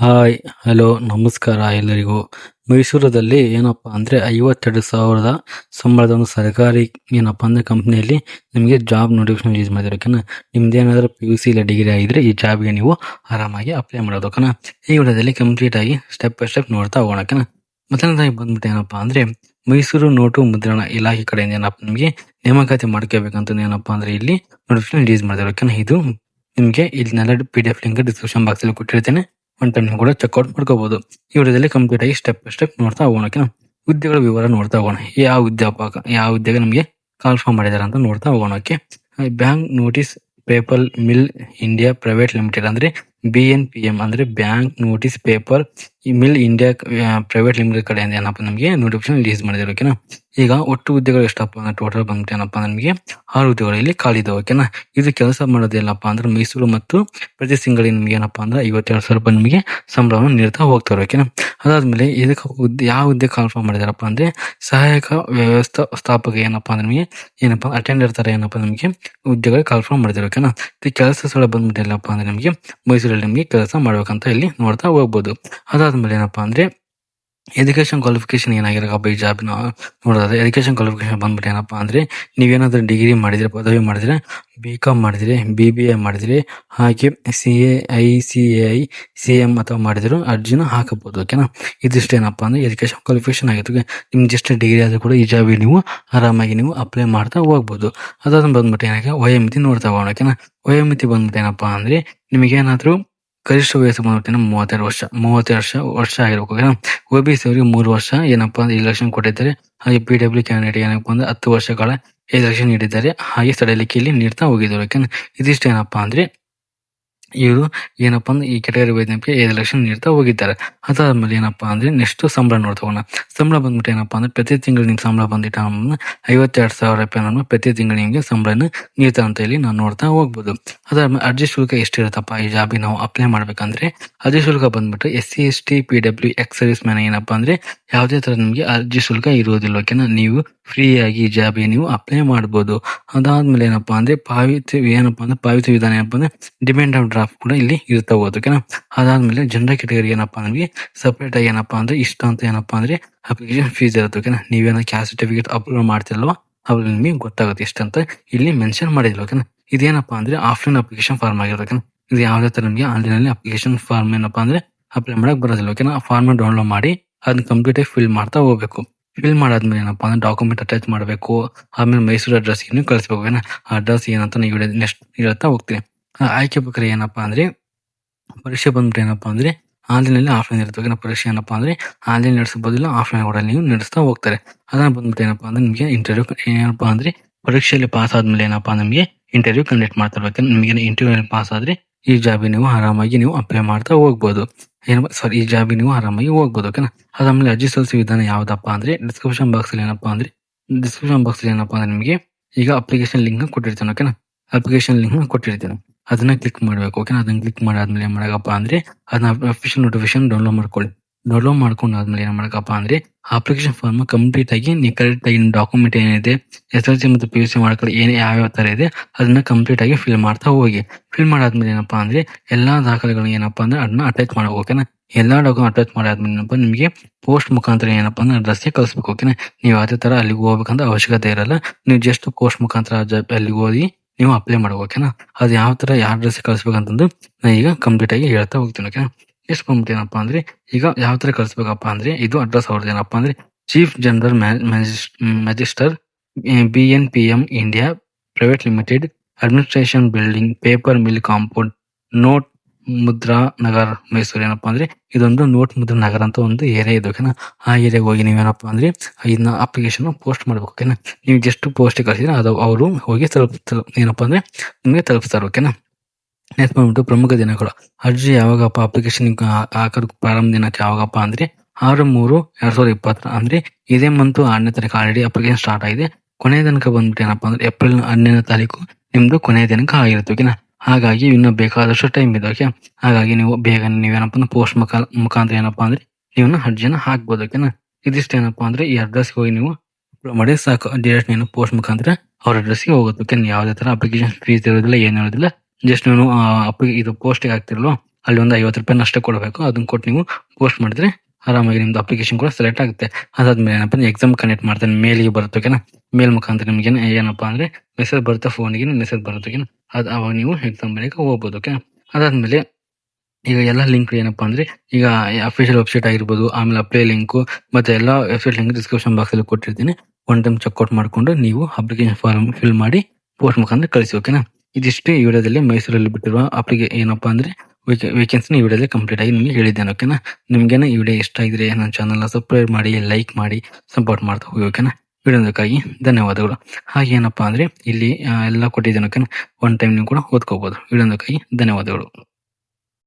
Hi, hello, ನಮಸ್ಕಾರ ಎಲ್ಲರಿಗೂ. ಮೈಸೂರದಲ್ಲಿ ಏನಪ್ಪಾ ಅಂದ್ರೆ 52,000 ಸಂಬಳದ ಒಂದು ಸರ್ಕಾರಿ ಏನಪ್ಪಾ ಅಂದ್ರೆ ಕಂಪ್ನಿಯಲ್ಲಿ ನಿಮಗೆ ಜಾಬ್ ನೋಟಿಫಿಕೇಶನ್ ರಿಲೀಸ್ ಮಾಡಿದ್ರು. ಓಕೆನಾ, ನಿಮ್ದೇನಾದ್ರೂ PUC ಇಲ್ಲ ಡಿಗ್ರಿ ಆಗಿದ್ರೆ ಈ ಜಾಬ್ಗೆ ನೀವು ಆರಾಮಾಗಿ ಅಪ್ಲೈ ಮಾಡೋದು. ಓಕೆನಾ, ಈ ವಿಡಿಯೋದಲ್ಲಿ ಕಂಪ್ಲೀಟ್ ಆಗಿ ಸ್ಟೆಪ್ ಬೈ ಸ್ಟೆಪ್ ನೋಡ್ತಾ ಹೋಗೋಣ. ಓಕೆನಾ, ಮೊದಲನೇದಾಗಿ ಬಂದ್ಬಿಟ್ಟು ಏನಪ್ಪಾ ಅಂದ್ರೆ ಮೈಸೂರು ನೋಟು ಮುದ್ರಣ ಇಲಾಖೆ ಕಡೆಯಿಂದ ಏನಪ್ಪಾ ನಿಮಗೆ ನೇಮಕಾತಿ ಮಾಡ್ಕೋಬೇಕಂತ ಏನಪ್ಪಾ ಅಂದ್ರೆ ಇಲ್ಲಿ ನೋಟಿಫಿಕೇಶನ್ ರಿಲೀಸ್ ಮಾಡಿದ್ರು. ಓಕೆನಾ, ಇದು ನಿಮಗೆ ಇದನ್ನೆಲ್ಲ PDF ಲಿಂಕ್ ಡಿಸ್ಕ್ರಿಪ್ಷನ್ ಬಾಕ್ಸ್ ಅಲ್ಲಿ ಕೊಟ್ಟಿರ್ತೇನೆ. ಒನ್ ಟೈಮ್ ಕೂಡ ಚೆಕ್ಔಟ್ ಮಾಡ್ಕೋಬಹುದು. ಈ ವಿಡಿಯೋದಲ್ಲಿ ಕಂಪ್ಲೀಟ್ ಆಗಿ ಸ್ಟೆಪ್ ಬೈ ಸ್ಟೆಪ್ ನೋಡ್ತಾ ಹೋಗೋಣ. ಓಕೆನಾ, ಹುದ್ದೆಗಳ ವಿವರ ನೋಡ್ತಾ ಹೋಗೋಣ. ಯಾವ ಹುದ್ದೆಗೆ ನಮಗೆ ಕಾಲ್ಫಾರ್ಮ್ ಮಾಡಿದಾರೆ ಅಂತ ನೋಡ್ತಾ ಹೋಗೋಣ. Okay, bank notice paper mill India private limited ಅಂದ್ರೆ BNPM ಅಂದ್ರೆ bank notice paper mill India private limited ಕಡೆಯಿಂದ ಏನಪ್ಪಾ ನಮಗೆ ನೋಟಿಫಿಕೇಶನ್ ರಿಲೀಸ್ ಮಾಡಿದ್ರು. ಓಕೆನಾ, ಈಗ ಒಟ್ಟು ಹುದ್ದೆಗಳು ಎಷ್ಟಪ್ಪ ಅಂದ್ರೆ ಟೋಟಲ್ ಬಂದ್ಬಿಟ್ಟು ಏನಪ್ಪಾ ನಮಗೆ 6 ಹುದ್ದೆಗಳು ಇಲ್ಲಿ ಖಾಲಿ ಇದಾವೆ. ಓಕೆನಾ, ಇದು ಕೆಲಸ ಮಾಡೋದಿಲ್ಲಪ್ಪ ಅಂದ್ರೆ ಮೈಸೂರು ಮತ್ತು ಪ್ರತಿ ತಿಂಗಳಿಗೆ ನಿಮ್ಗೆ ಏನಪ್ಪಾ ಅಂದ್ರೆ 52,000 ರೂಪಾಯಿ ನಿಮಗೆ ಸಂಬಳವನ್ನು ನೀಡ್ತಾ ಹೋಗ್ತಾರೆ. ಓಕೆನಾ, ಅದಾದ್ಮೇಲೆ ಇದಕ್ಕೆ ಯಾವ ಹುದ್ದೆ ಕಾಲ್ಫಾರ್ಮ್ ಮಾಡಿದಾರಪ್ಪ ಅಂದ್ರೆ ಸಹಾಯಕ ವ್ಯವಸ್ಥಾಪಕ ಏನಪ್ಪಾ ಅಂದ್ರೆ ನಿಮಗೆ ಏನಪ್ಪಾ ಅಟೆಂಡರ್ ತರ ಏನಪ್ಪಾ ನಮಗೆ ಹುದ್ದೆಗಳು ಕಾಲ್ಫಾರ್ಮ್ ಮಾಡಿದಾರೆ. ಓಕೆನಾ, ಇದು ಕೆಲಸ ಸ್ಥಳ ಬಂದ್ಬಿಟ್ಟು ಎಲ್ಲಪ್ಪ ಅಂದ್ರೆ ನಿಮಗೆ ಮೈಸೂರಲ್ಲಿ ನಿಮಗೆ ಕೆಲಸ ಮಾಡ್ಬೇಕಂತ ಇಲ್ಲಿ ನೋಡ್ತಾ ಹೋಗ್ಬೋದು. ಅದಾದ್ಮೇಲೆ ಏನಪ್ಪಾ ಅಂದ್ರೆ ಎಜುಕೇಶನ್ ಕ್ವಾಲಿಫಿಕೇಶನ್ ಏನಾಗಿರಪ್ಪ ಈ ಜಾಬ್ ನೋಡೋದಾದ್ರೆ ಎಜುಕೇಶನ್ ಕ್ವಾಲಿಫಿಕೇಶನ್ ಬಂದ್ಬಿಟ್ಟು ಏನಪ್ಪಾ ಅಂದ್ರೆ ನೀವೇನಾದ್ರೂ ಡಿಗ್ರಿ ಮಾಡಿದ್ರೆ, ಪದವಿ ಮಾಡಿದ್ರೆ, BCom ಮಾಡಿದ್ರೆ, BBA ಮಾಡಿದ್ರೆ, ಹಾಗೆ CA ICAI CM ಅಥವಾ ಮಾಡಿದ್ರು ಅರ್ಜಿನ ಹಾಕಬಹುದು. ಓಕೆನಾ, ಇದಿಷ್ಟು ಏನಪ್ಪಾ ಅಂದ್ರೆ ಎಜುಕೇಶನ್ ಕ್ವಾಲಿಫಿಕೇಶನ್ ಆಗಿತ್ತು. ನಿಮ್ಗೆ ಜಸ್ಟ್ ಡಿಗ್ರಿ ಆದ್ರೂ ಕೂಡ ಈ ಜಾಬ್ ನೀವು ಆರಾಮಾಗಿ ನೀವು ಅಪ್ಲೈ ಮಾಡ್ತಾ ಹೋಗ್ಬೋದು. ಅದಾದ್ಮೇಲೆ ಬಂದ್ಬಿಟ್ಟು ಏನಾಗ ವಯೋಮಿತಿ ನೋಡ್ತಾ ಹೋಗೋಣ. ಓಕೆನಾ, ವಯೋಮಿತಿ ಬಂದ್ಬಿಟ್ಟು ಏನಪ್ಪಾ ಅಂದ್ರೆ ನಿಮಗೇನಾದ್ರೂ ಗರಿಷ್ಠ ವಯಸ್ಸು ಬಂದ್ಬಿಟ್ಟು 32 ವರ್ಷ ಆಗಿರ್ಬೇಕು. ಓಕೆನಾ, OBC ಅವರಿಗೆ 3 ವರ್ಷ ಏನಪ್ಪಾ ಅಂದ್ರೆ ಎಲೆಕ್ಷನ್ ಕೊಟ್ಟಿದ್ದಾರೆ. ಹಾಗೆ PW ಕ್ಯಾಂಡಿಡೇಟ್ ಏನಪ್ಪಾ ಅಂದ್ರೆ 10 ವರ್ಷಗಳ ಎಲೆಕ್ಷನ್ ನೀಡಿದ್ದಾರೆ. ಹಾಗೆ ಸಡಲಿಕೆಯಲ್ಲಿ ನೀಡ್ತಾ ಹೋಗಿದ್ದಾರೆ. ಓಕೆನಾ, ಇದಿಷ್ಟು ಏನಪ್ಪಾ ಅಂದ್ರೆ ಇವರು ಏನಪ್ಪಾ ಅಂದ್ರೆ ಈ ಕೆಟಗರಿ ವೈದ್ಯಕ್ಕೆ 5 ಲಕ್ಷ ನೀಡ್ತಾ ಹೋಗಿದ್ದಾರೆ. ಅದಾದ್ಮೇಲೆ ಏನಪ್ಪಾ ಅಂದ್ರೆ ನೆಕ್ಸ್ಟ್ ಸಂಬಳ ನೋಡ್ತೋಣ. ಸಂಬಳ ಬಂದ್ಬಿಟ್ಟು ಏನಪ್ಪಾ ಅಂದ್ರೆ ಪ್ರತಿ ತಿಂಗಳು ನಿಮ್ ಸಂಬಳ ಬಂದಿಟ್ಟ 52,000 ರೂಪಾಯಿ ಪ್ರತಿ ತಿಂಗಳು ನಿಮ್ಗೆ ಸಂಬಳನ ನೀಡ್ತಾ ಅಂತ ಹೇಳಿ ನಾವು ನೋಡ್ತಾ ಹೋಗ್ಬೋದು. ಅದಾದ್ಮೇಲೆ ಅರ್ಜಿ ಶುಲ್ಕ ಎಷ್ಟಿರುತ್ತಪ್ಪ ಈ ಜಾಬಿಗೆ ನಾವು ಅಪ್ಲೈ ಮಾಡ್ಬೇಕಂದ್ರೆ ಅರ್ಜಿ ಶುಲ್ಕ ಬಂದ್ಬಿಟ್ಟು SC ST PW ex service man ಏನಪ್ಪಾ ಅಂದ್ರೆ ಯಾವುದೇ ತರ ನಿಮ್ಗೆ ಅರ್ಜಿ ಶುಲ್ಕ ಇರುವುದಿಲ್ಲ. ಓಕೆನಾ, ನೀವು ಫ್ರೀ ಆಗಿ ಈ ಜಾಬಿಗೆ ನೀವು ಅಪ್ಲೈ ಮಾಡಬಹುದು. ಅದಾದ್ಮೇಲೆ ಏನಪ್ಪಾ ಅಂದ್ರೆ ಪಾವತಿ ವಿಧಾನ ಏನಪ್ಪಾ ಅಂದ್ರೆ ಡಿಮ್ಯಾಂಡ್ ಆಫ್ ಡ್ರಾಫ್ಟ್ ಕೂಡ ಇಲ್ಲಿ ಇರ್ತಾ ಹೋಗುತ್ತೆ. ಓಕೆನಾ, ಅದಾದ್ಮೇಲೆ ಜನರಲ್ ಕೆಟಗರಿ ಏನಪ್ಪಾ ನಮಗೆ ಸಪರೇಟ್ ಆಗಿ ಏನಪ್ಪಾ ಅಂದ್ರೆ ಇಷ್ಟ ಅಂತ ಏನಪ್ಪಾ ಅಂದ್ರೆ ಅಪ್ಲಿಕೇಶನ್ ಫೀಸ್ ಇರುತ್ತೆ. ಓಕೆನಾ, ನೀವೇನೋ ಕ್ಯಾಸ್ಟ್ ಸರ್ಟಿಫಿಕೇಟ್ ಅಪ್ಲೋಡ್ ಮಾಡ್ತಿರಲ್ವಾ ಅವಾಗ ನಿಮಗೆ ಗೊತ್ತಾಗುತ್ತೆ ಇಷ್ಟ ಅಂತ ಇಲ್ಲಿ ಮೆನ್ಷನ್ ಮಾಡಿದ್ರು. ಓಕೆನಾ, ಇದೇನಪ್ಪಾ ಅಂದ್ರೆ ಆಫ್ಲೈನ್ ಅಪ್ಲಿಕೇಶನ್ ಫಾರ್ಮ್ ಆಗಿರುತ್ತೆ. ಇದು ಯಾವುದೇ ತರ ನಿಮಗೆ ಆನ್ಲೈನ್ ಅಪ್ಲಿಕೇಶನ್ ಫಾರ್ಮ್ ಏನಪ್ಪಾ ಅಂದ್ರೆ ಅಪ್ಲೈ ಮಾಡಕ್ ಬರೋದಿಲ್ಲ. ಓಕೆನಾ, ಫಾರ್ಮ್ ಡೌನ್ಲೋಡ್ ಮಾಡಿ ಅದನ್ನ ಕಂಪ್ಲೀಟ್ ಆಗಿ ಫಿಲ್ ಮಾಡ್ತಾ ಹೋಗ್ಬೇಕು. ಫಿಲ್ ಮಾಡಾದ್ಮೇಲೆ ಏನಪ್ಪಾ ಅಂದ್ರೆ ಡಾಕ್ಯುಮೆಂಟ್ ಅಟ್ಯಾಚ್ ಮಾಡಬೇಕು. ಆಮೇಲೆ ಮೈಸೂರು ಅಡ್ರೆಸ್ ಕಳಿಸ್ಬೇಕು. ಓಕೆನಾ, ಅಡ್ರೆಸ್ ಏನಂತ ನೀವು ನೆಕ್ಸ್ಟ್ ಹೇಳ್ತಾ ಹೋಗ್ತೀನಿ. ಆಯ್ಕೆ ಪ್ರಕ್ರಿಯೆ ಏನಪ್ಪಾ ಅಂದ್ರೆ ಪರೀಕ್ಷೆ ಬಂದ್ಬಿಟ್ಟು ಏನಪ್ಪಾ ಅಂದ್ರೆ ಆನ್ಲೈನ್ ಅಲ್ಲಿ ಆಫ್ಲೈನ್ ಇರುತ್ತೆ. ಓಕೆನಾ, ಪರೀಕ್ಷೆ ಏನಪ್ಪಾ ಅಂದ್ರೆ ಆನ್ಲೈನ್ ನಡೆಸಬಹುದಿಲ್ಲ, ಆಫ್ಲೈನ್ ಕೂಡ ನೀವು ನಡೆಸ್ತಾ ಹೋಗ್ತಾರೆ. ಅದನ್ನ ಬಂದ್ಬಿಟ್ಟು ಏನಪ್ಪಾ ಅಂದ್ರೆ ನಿಮಗೆ ಇಂಟರ್ವ್ಯೂ ಏನಪ್ಪಾ ಅಂದ್ರೆ ಪರೀಕ್ಷೆಯಲ್ಲಿ ಪಾಸ್ ಆದ್ಮೇಲೆ ಏನಪ್ಪಾ ನಿಮಗೆ ಇಂಟರ್ವ್ಯೂ ಕಂಡಕ್ಟ್ ಮಾಡ್ತಾರೆ. ನಿಮಗೆ ಇಂಟರ್ವ್ಯೂ ಪಾಸ್ ಆದ್ರೆ ಈ ಜಾಬ್ ನೀವು ಆರಾಮಾಗಿ ನೀವು ಅಪ್ಲೈ ಮಾಡ್ತಾ ಹೋಗ್ಬೋದು. ಈ ಜಾಬ್ ನೀವು ಆರಾಮಾಗಿ ಹೋಗ್ಬೋದು. ಓಕೆನಾ, ಅದಾದ್ಮೇಲೆ ಅರ್ಜಿ ಸಲ್ಲಿಸುವ ವಿಧಾನ ಯಾವ್ದಪ್ಪ ಅಂದ್ರೆ ಡಿಸ್ಕ್ರಿಪ್ಷನ್ ಬಾಕ್ಸ್ ಅಲ್ಲಿ ಏನಪ್ಪಾ ಅಂದ್ರೆ ನಿಮಗೆ ಈಗ ಅಪ್ಲಿಕೇಶನ್ ಲಿಂಕ್ ಕೊಟ್ಟಿರ್ತಾನೆ. ಓಕೆನಾ, ಅಪ್ಲಿಕೇಶನ್ ಲಿಂಕ್ ಕೊಟ್ಟಿರ್ತೀನಿ, ಅದನ್ನ ಕ್ಲಿಕ್ ಮಾಡ್ಬೇಕು. ಓಕೆನಾ, ಅದನ್ನ ಕ್ಲಿಕ್ ಮಾಡಾದ್ಮೇಲೆ ಏನ್ ಮಾಡಕಪ್ಪ ಅಂದ್ರೆ ಅದನ್ನ ಅಫಿಷಿಯಲ್ ನೋಟಿಫಿಕೇಶನ್ ಡೌನ್ಲೋಡ್ ಮಾಡ್ಕೊಳ್ಳಿ. ಡೌನ್ಲೋಡ್ ಮಾಡ್ಕೊಂಡಾದ್ಮೇಲೆ ಏನ್ ಮಾಡಕಪ್ಪ ಅಂದ್ರೆ ಅಪ್ಲಿಕೇಶನ್ ಫಾರ್ಮ್ ಕಂಪ್ಲೀಟ್ ಆಗಿ ನೀವು ಕರೆಕ್ಟ್ ಆಗಿ ಡಾಕ್ಯುಮೆಂಟ್ ಏನಿದೆ SLC ಮತ್ತು PUC ಮಾಡ್ಕೊಳ್ಳಿ ಯಾವ ತರ ಇದೆ ಅದನ್ನ ಕಂಪ್ಲೀಟ್ ಆಗಿ ಫಿಲ್ ಮಾಡ್ತಾ ಹೋಗಿ. ಫಿಲ್ ಮಾಡಾದ್ಮೇಲೆ ಏನಪ್ಪಾ ಅಂದ್ರೆ ಎಲ್ಲಾ ದಾಖಲೆಗಳು ಏನಪ್ಪಾ ಅಂದ್ರೆ ಅದನ್ನ ಅಟ್ಯಾಚ್ ಮಾಡಬೇಕು. ಓಕೆನಾ, ಎಲ್ಲಾ ಡಾಕ್ಯುಮೆಂಟ್ ಅಟ್ಯಾಚ್ ಮಾಡಾದ್ಮೇಲೆ ಏನಪ್ಪಾ ನಿಮಗೆ ಪೋಸ್ಟ್ ಮುಖಾಂತರ ಏನಪ್ಪಾ ಅಂದ್ರೆ ಅಡ್ರೆಸ್ಗೆ ಕಳಿಸ್ಬೇಕು. ಓಕೆನಾ, ನೀವು ಅದೇ ತರ ಅಲ್ಲಿಗೆ ಹೋಗ್ಬೇಕಂತ ಅವಶ್ಯಕತೆ ಇರಲ್ಲ. ನೀವು ಜಸ್ಟ್ ಪೋಸ್ಟ್ ಮುಖಾಂತರ ಅಲ್ಲಿಗೆ ಹೋಗಿ ನೀವು ಅಪ್ಲೈ ಮಾಡ್ಬೇಕು. ಓಕೆನಾ, ಅದು ಯಾವ ತರ ಯಾವ ಅಡ್ರೆಸ್ ಕಳಿಸ್ಬೇಕಂತಂದು ನಾನು ಈಗ ಕಂಪ್ಲೀಟ್ ಆಗಿ ಹೇಳ್ತಾ ಹೋಗ್ತೀನಿ. ಓಕೆನಾ, ನೆಕ್ಸ್ಟ್ ಬಂದ್ಬಿಟ್ಟು ಏನಪ್ಪಾ ಅಂದ್ರೆ ಈಗ ಯಾವ ತರ ಕಳಿಸ್ಬೇಕಪ್ಪ ಅಂದ್ರೆ ಇದು ಅಡ್ರೆಸ್ ಅವ್ರದ್ದು ಏನಪ್ಪಾ ಅಂದ್ರೆ chief general manager BNPM India private limited administration building paper mill compound note Mudra Nagar Mysuru. ಏನಪ್ಪಾ ಅಂದ್ರೆ ಇದೊಂದು ನೋಟ್ ಮುದ್ರಾ ನಗರ ಅಂತ ಒಂದು ಏರಿಯಾ ಇದೆ. ಓಕೆನಾ, ಆ ಏರಿಯಾಗೆ ಹೋಗಿ ನೀವೇನಪ್ಪಾ ಅಂದ್ರೆ ಇದನ್ನ ಅಪ್ಲಿಕೇಶನ್ ಪೋಸ್ಟ್ ಮಾಡ್ಬೇಕು. ಓಕೆನಾ, ನೀವು ಜಸ್ಟ್ ಪೋಸ್ಟ್ ಕಳಿಸಿದ್ರೆ ಅದು ಅವರು ಹೋಗಿ ಏನಪ್ಪಾ ಅಂದ್ರೆ ನಿಮಗೆ ತಲುಪಿಸ್ತಾರೆ. ಓಕೆನಾ, ನೆಕ್ಸ್ಟ್ ಬಂದ್ಬಿಟ್ಟು ಪ್ರಮುಖ ದಿನಗಳು. ಅರ್ಜಿ ಯಾವಾಗಪ್ಪ ಅಪ್ಲಿಕೇಶನ್ ಹಾಕೋದು ಪ್ರಾರಂಭ ದಿನಾಂಕ ಯಾವಾಗಪ್ಪ ಅಂದ್ರೆ 6/3/2020 ಅಂದ್ರೆ ಇದೇ ಮಂತ್ 6ನೇ ತಾರೀಕು ಆಲ್ರೆಡಿ ಅಪ್ಲಿಕೇಶನ್ ಸ್ಟಾರ್ಟ್ ಆಗಿದೆ. ಕೊನೆಯ ದಿನಾಂಕ ಬಂದ್ಬಿಟ್ಟು ಏನಪ್ಪಾ ಅಂದ್ರೆ ಏಪ್ರಿಲ್ 12ನೇ ತಾರೀಕು ನಿಮ್ದು ಕೊನೆಯ ದಿನಾಂಕ ಆಗಿರುತ್ತೆ. ಓಕೆನಾ, ಹಾಗಾಗಿ ಇನ್ನು ಬೇಕಾದಷ್ಟು ಟೈಮ್ ಇದೆ. ಓಕೆ, ಹಾಗಾಗಿ ನೀವು ಬೇಗ ನೀವೇನಪ್ಪ ಅಂದ್ರೆ ಪೋಸ್ಟ್ ಮುಖಾಂತರ ಏನಪ್ಪಾ ಅಂದ್ರೆ ನೀವನ್ನ ಅರ್ಜಿನ ಹಾಕ್ಬೋದು. ಓಕೆನಾ, ಇದಿಷ್ಟು ಏನಪ್ಪಾ ಅಂದ್ರೆ ಈ ಅಡ್ರೆಸ್ಗೆ ಹೋಗಿ ನೀವು ಅಪ್ಲೋಡ್ ಮಾಡಿ ಸಾಕು. ಡೈರೆಕ್ಟ್ ನೀನು ಪೋಸ್ಟ್ ಮುಖಾಂತರ ಅವ್ರ ಅಡ್ರೆಸ್ಗೆ ಹೋಗುತ್ತೆ. ಓಕೆ, ಯಾವುದೇ ತರ ಅಪ್ಲಿಕೇಶನ್ ಫೀಸ್ ಇರೋದಿಲ್ಲ, ಏನಿರೋದಿಲ್ಲ. ಜಸ್ಟ್ ನೀವು ಇದು ಪೋಸ್ಟ್ ಹಾಕ್ತಿರಲ್ವ ಅಲ್ಲಿ ಒಂದು 50 ರೂಪಾಯಿನ ಅಷ್ಟೇ ಕೊಡಬೇಕು. ಅದನ್ನ ಕೊಟ್ಟು ನೀವು ಪೋಸ್ಟ್ ಮಾಡಿದ್ರೆ ಆರಾಮಾಗಿ ನಿಮ್ದು ಅಪ್ಲಿಕೇಶನ್ ಕೂಡ ಸೆಲೆಕ್ಟ್ ಆಗುತ್ತೆ. ಅದಾದ್ಮೇಲೆ ಏನಪ್ಪ ಅಂದ್ರೆ ಎಕ್ಸಾಮ್ ಕಂಡಕ್ಟ್ ಮಾಡ್ತಾನೆ, ಮೇಲಿಗೆ ಬರುತ್ತೆ ಓಕೆನಾ. ಮೇಲ್ ಮುಖಾಂತರ ನಿಮ್ಗೆ ಏನಪ್ಪಾ ಅಂದ್ರೆ ಮೆಸೇಜ್ ಬರುತ್ತೆ, ಫೋನಿಗೆ ಮೆಸೇಜ್ ಬರುತ್ತೆ ಓಕೆನಾ. ಅವಾಗ ನೀವು ಎಕ್ಸಾಮ್ ಬರೆಯಕ್ಕೆ ಹೋಗ್ಬೋದು ಓಕೆನಾ. ಅದಾದ್ಮೇಲೆ ಈಗ ಎಲ್ಲ ಲಿಂಕ್ ಏನಪ್ಪಾ ಅಂದ್ರೆ ಈಗ ಅಫಿಷಿಯಲ್ ವೆಬ್ಸೈಟ್ ಆಗಿರ್ಬೋದು, ಆಮೇಲೆ ಅಪ್ಲೈ ಲಿಂಕ್ ಮತ್ತೆ ಎಲ್ಲ ವೆಬ್ಸೈಟ್ ಲಿಂಕ್ ಡಿಸ್ಕ್ರಿಪ್ಷನ್ ಬಾಕ್ಸ್ ಅಲ್ಲಿ ಕೊಟ್ಟಿರ್ತೀನಿ. ಒನ್ ಟೈಮ್ ಚೆಕ್ಔಟ್ ಮಾಡ್ಕೊಂಡು ನೀವು ಅಪ್ಲಿಕೇಶನ್ ಫಾರ್ಮ್ ಫಿಲ್ ಮಾಡಿ ಪೋಸ್ಟ್ ಮುಖಾಂತರ ಕಳಿಸಿ ಓಕೆನಾ. ಇದಿಷ್ಟು ಈ ವಿಡಿಯೋದಲ್ಲಿ ಮೈಸೂರಲ್ಲಿ ಬಿಟ್ಟಿರುವ ಏನಪ್ಪಾ ಅಂದ್ರೆ ವೇಕೆನ್ಸಿ ಈ ವಿಡಿಯೋದಲ್ಲಿ ಕಂಪ್ಲೀಟ್ ಆಗಿ ನಿಮಗೆ ಹೇಳಿದ್ದೇನೆ ಓಕೆನಾ. ನಿಮ್ಗೇನ ಈ ವಿಡಿಯೋ ಇಷ್ಟ ಆಗಿದ್ರೆ ನನ್ನ ಚಾನಲ್ ಸಬ್ಸ್ಕ್ರೈಬ್ ಮಾಡಿ, ಲೈಕ್ ಮಾಡಿ, ಸಪೋರ್ಟ್ ಮಾಡ್ತಾ ಹೋಗಿ ಓಕೆನಾ. ವಿಡಿಯೋದಕ್ಕಾಗಿ ಧನ್ಯವಾದಗಳು. ಹಾಗೆ ಏನಪ್ಪಾ ಅಂದ್ರೆ ಇಲ್ಲಿ ಎಲ್ಲ ಕೊಟ್ಟಿದ್ದೇನೆ ಓಕೆನಾ. ಒನ್ ಟೈಮ್ ನೀವು ಕೂಡ ಓದ್ಕೋಬಹುದು. ವಿಡಿಯೋದಕ್ಕಾಗಿ ಧನ್ಯವಾದಗಳು.